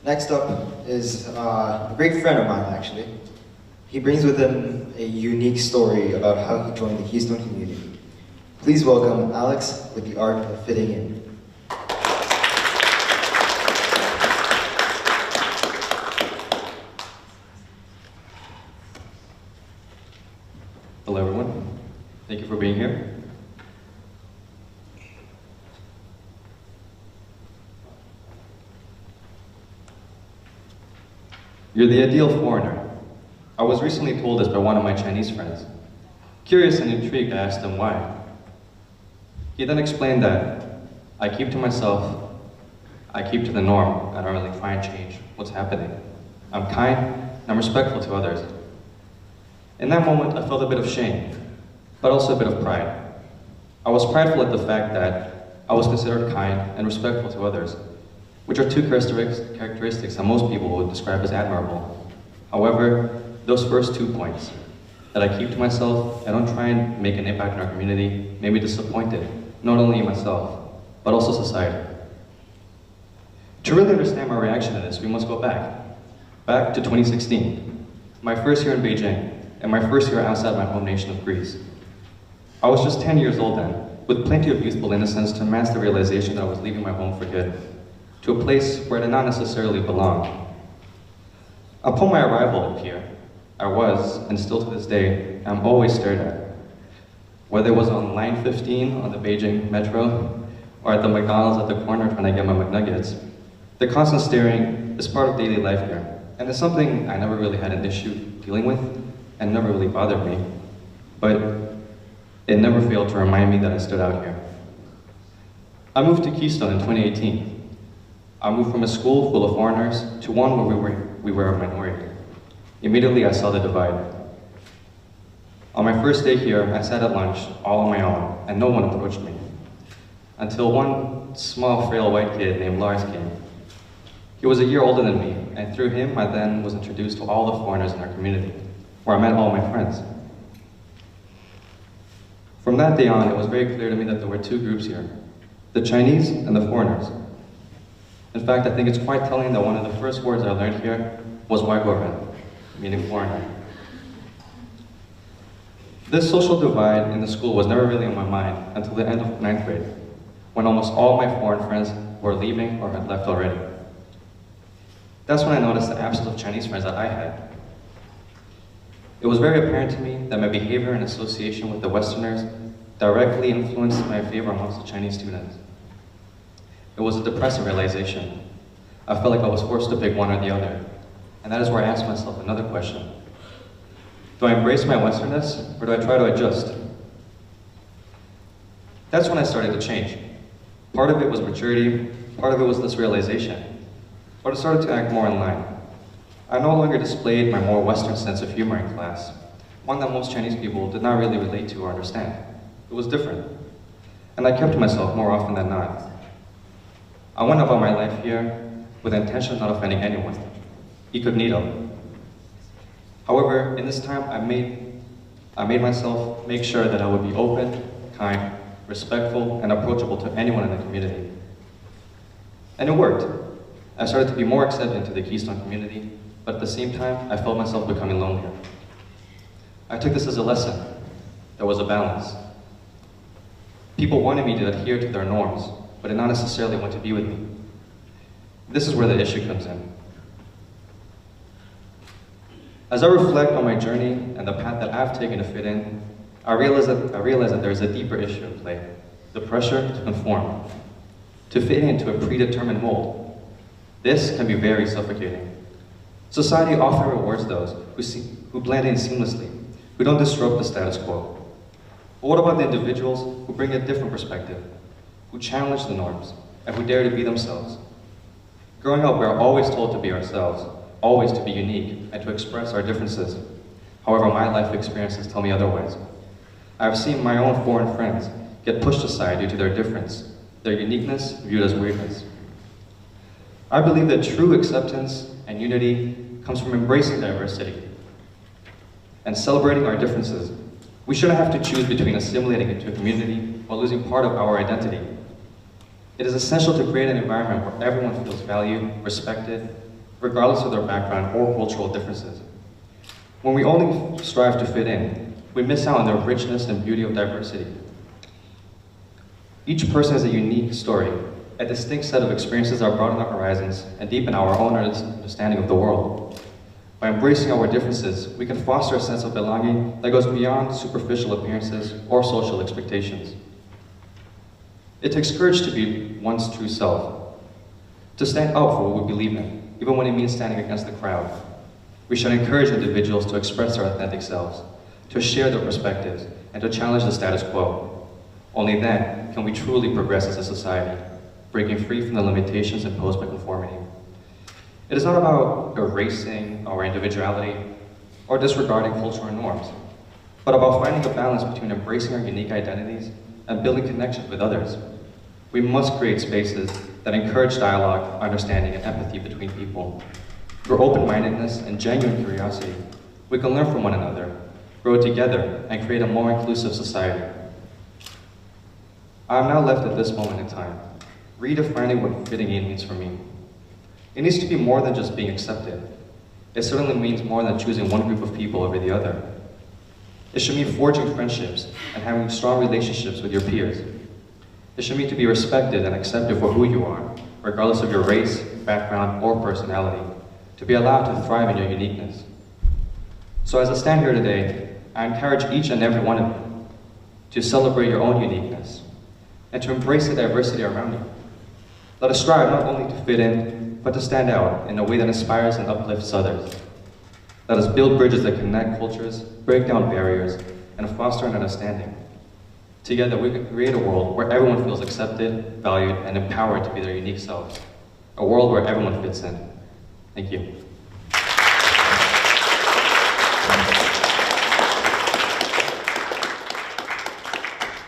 Next up is a great friend of mine, actually. He brings with him a unique story about how he joined the Keystone community. Please welcome Alex with the art of fitting in. Hello everyone, thank you for being here. You're the ideal foreigner. I was recently told this by one of my Chinese friends. Curious and intrigued, I asked him why. He then explained that I keep to myself, I keep to the norm, I don't really try and change what's happening. I'm kind, and I'm respectful to others. In that moment, I felt a bit of shame, but also a bit of pride. I was prideful at the fact that I was considered kind and respectful to others, which are two characteristics that most people would describe as admirable. However, those first 2 points, that I keep to myself, I don't try and make an impact in our community, made me disappointed, not only in myself, but also society. To really understand my reaction to this, we must go back to 2016, my first year in Beijing, and my first year outside my home nation of Greece. I was just 10 years old then, with plenty of youthful innocence to amass the realization that I was leaving my home for good, to a place where I did not necessarily belong. Upon my arrival here, I was, and still to this day, am always stared at. Whether it was on line 15 on the Beijing metro, or at the McDonald's at the corner trying to get my McNuggets, the constant staring is part of daily life here, and it's something I never really had an issue dealing with, and never really bothered me, but it never failed to remind me that I stood out here. I moved to Keystone in 2018. I moved from a school full of foreigners to one where we were a minority. Immediately I saw the divide. On my first day here, I sat at lunch all on my own, and no one approached me. Until one small, frail white kid named Lars came. He was a year older than me, and through him I then was introduced to all the foreigners in our community, where I met all my friends. From that day on, it was very clear to me that there were two groups here, the Chinese and the foreigners. In fact, I think it's quite telling that one of the first words I learned here was 外国人, meaning foreigner. This social divide in the school was never really on my mind until the end of 9th grade, when almost all my foreign friends were leaving or had left already. That's when I noticed the absence of Chinese friends that I had. It was very apparent to me that my behavior and association with the Westerners directly influenced my favor amongst the Chinese students. It was a depressing realization. I felt like I was forced to pick one or the other, and that is where I asked myself another question. Do I embrace my Westernness, or do I try to adjust? That's when I started to change. Part of it was maturity, part of it was this realization, but I started to act more in line. I no longer displayed my more Western sense of humor in class, one that most Chinese people did not really relate to or understand. It was different, and I kept to myself more often than not. I went about my life here with the intention of not offending anyone, incognito. However, in this time, I made myself make sure that I would be open, kind, respectful, and approachable to anyone in the community. And it worked. I started to be more accepted into the Keystone community, but at the same time, I felt myself becoming lonelier. I took this as a lesson. There was a balance. People wanted me to adhere to their norms, but did not necessarily want to be with me. This is where the issue comes in. As I reflect on my journey and the path that I've taken to fit in, I realize that there is a deeper issue at play, the pressure to conform, to fit into a predetermined mold. This can be very suffocating. Society often rewards those who blend in seamlessly, who don't disrupt the status quo. But what about the individuals who bring a different perspective, who challenge the norms, and who dare to be themselves? Growing up, we are always told to be ourselves, always to be unique, and to express our differences. However, my life experiences tell me otherwise. I have seen my own foreign friends get pushed aside due to their difference, their uniqueness viewed as weirdness. I believe that true acceptance and unity comes from embracing diversity and celebrating our differences. We shouldn't have to choose between assimilating into a community while losing part of our identity. It is essential to create an environment where everyone feels valued, respected, regardless of their background or cultural differences. When we only strive to fit in, we miss out on the richness and beauty of diversity. Each person has a unique story, a distinct set of experiences that broaden our horizons and deepen our own understanding of the world. By embracing our differences, we can foster a sense of belonging that goes beyond superficial appearances or social expectations. It takes courage to be one's true self, to stand up for what we believe in, even when it means standing against the crowd. We should encourage individuals to express their authentic selves, to share their perspectives, and to challenge the status quo. Only then can we truly progress as a society, breaking free from the limitations imposed by conformity. It is not about erasing our individuality or disregarding cultural norms, but about finding a balance between embracing our unique identities and building connections with others. We must create spaces that encourage dialogue, understanding, and empathy between people. Through open-mindedness and genuine curiosity, we can learn from one another, grow together, and create a more inclusive society. I am now left at this moment in time, redefining what fitting in means for me. It needs to be more than just being accepted. It certainly means more than choosing one group of people over the other. It should mean forging friendships and having strong relationships with your peers. It should mean to be respected and accepted for who you are, regardless of your race, background, or personality, to be allowed to thrive in your uniqueness. So as I stand here today, I encourage each and every one of you to celebrate your own uniqueness and to embrace the diversity around you. Let us strive not only to fit in, but to stand out in a way that inspires and uplifts others. Let us build bridges that connect cultures, break down barriers, and foster an understanding. Together, we can create a world where everyone feels accepted, valued, and empowered to be their unique selves. A world where everyone fits in. Thank you.